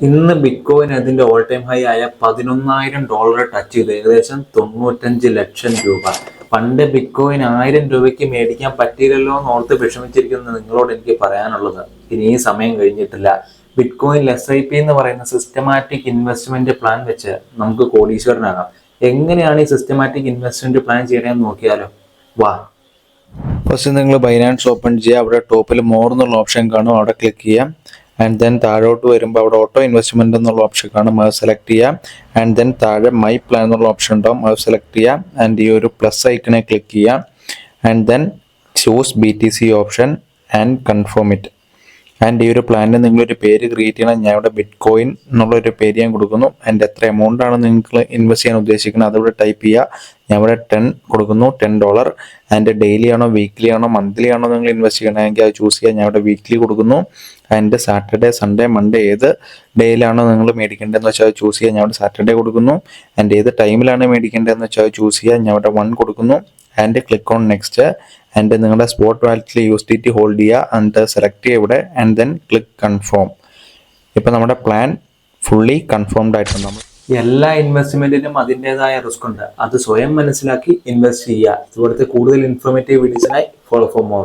ഇന്ന് ബിറ്റ്കോയിൻ അതിന്റെ all time high ആയ $11,000 ടച്ച് ചെയ്ത് ഏകദേശം 95 ലക്ഷം രൂപ. പണ്ട് ബിറ്റ്കോയിൻ 1000 രൂപയ്ക്ക് മേടിക്കാൻ പറ്റിയില്ലല്ലോ എന്ന് ഓർത്ത് വിഷമിച്ചിരിക്കുന്ന നിങ്ങളോട് എനിക്ക് പറയാനുള്ളത്, ഇനി ഈ സമയം കഴിഞ്ഞിട്ടില്ല. ബിറ്റ്കോയിൻ SIP എന്ന് പറയുന്ന സിസ്റ്റമാറ്റിക് ഇൻവെസ്റ്റ്മെന്റ് പ്ലാൻ വെച്ച് നമുക്ക് കോടീശ്വരനാകാം. എങ്ങനെയാണ് ഈ സിസ്റ്റമാറ്റിക് ഇൻവെസ്റ്റ്മെന്റ് പ്ലാൻ ചെയ്യണമെന്ന് നോക്കിയാലോ? വാ. ഫസ്റ്റ് നിങ്ങൾ ബൈനാൻസ് ഓപ്പൺ ചെയ്യുക. അവിടെ ടോപ്പിൽ മോർ എന്നുള്ള ഓപ്ഷൻ കാണും, അവിടെ ക്ലിക്ക് ചെയ്യാം. ആൻഡ് ദെൻ താഴോട്ട് വരുമ്പോൾ അവിടെ ഓട്ടോ ഇൻവെസ്റ്റ്മെന്റ് എന്നുള്ള ഓപ്ഷൻ കാണും, അത് സെലക്ട് ചെയ്യാം. ആൻഡ് ദെൻ താഴെ മൈ പ്ലാൻ എന്നുള്ള ഓപ്ഷൻ ഉണ്ടാവും, അത് സെലക്ട് ചെയ്യാം. ആൻഡ് ഈ ഒരു പ്ലസ് ഐക്കണെ ക്ലിക്ക് ചെയ്യാം. And then choose BTC option and confirm it. And ഈ ഒരു പ്ലാനിന് നിങ്ങളൊരു പേര് ക്രിയേറ്റ് ചെയ്യണം. ഞാൻ ഇവിടെ ബിറ്റ്കോയിൻ എന്നുള്ളൊരു പേര് ഞാൻ കൊടുക്കുന്നു. ആൻഡ് എത്ര എമൗണ്ട് ആണ് നിങ്ങൾ ഇൻവെസ്റ്റ് ചെയ്യാൻ ഉദ്ദേശിക്കുന്നത് അതിവിടെ ടൈപ്പ് ചെയ്യുക. ഞാൻ ഇവിടെ 10 കൊടുക്കുന്നു, $10. ആൻഡ് ഡെയിലി ആണോ വീക്ക്ലി ആണോ മന്ത്ലി ആണോ നിങ്ങൾ ഇൻവെസ്റ്റ് ചെയ്യണമെങ്കിൽ അത് ചൂസ് ചെയ്യുക. ഞാൻ ഇവിടെ വീക്ക്ലി കൊടുക്കുന്നു. ആൻഡ് സാറ്റർഡേ സൺഡേ മൺഡേ ഏത് ഡേയിലാണോ നിങ്ങൾ മേടിക്കേണ്ടതെന്ന് വെച്ചാൽ അത് ചൂസ് ചെയ്യുക. ഞാൻ ഇവിടെ സാറ്റർഡേ കൊടുക്കുന്നു. ആൻഡ് ഏത് ടൈമിലാണ് മേടിക്കേണ്ടതെന്ന് വെച്ചാൽ അത് ചൂസ് ചെയ്യുക. ഞാൻ ഇവിടെ 1 കൊടുക്കുന്നു. And click on next. And നിങ്ങളുടെ സ്പോട്ട് വാലറ്റിൽ USDT ഹോൾഡ് ചെയ്യുക. ആൻഡ് സെലക്ട് ചെയ്യുക ഇവിടെ. And then click confirm. ഇപ്പം നമ്മുടെ പ്ലാൻ ഫുള്ളി കൺഫേംഡ് ആയിട്ടുണ്ട്. നമ്മൾ എല്ലാ ഇൻവെസ്റ്റ്മെന്റിനും അതിൻ്റെതായ റിസ്ക് ഉണ്ട്, അത് സ്വയം മനസ്സിലാക്കി ഇൻവെസ്റ്റ് ചെയ്യുക. ഇതുപോലത്തെ കൂടുതൽ ഇൻഫോർമേറ്റീവ് വീഡിയോസിനായി ഫോളോ ഫോർ മോർ.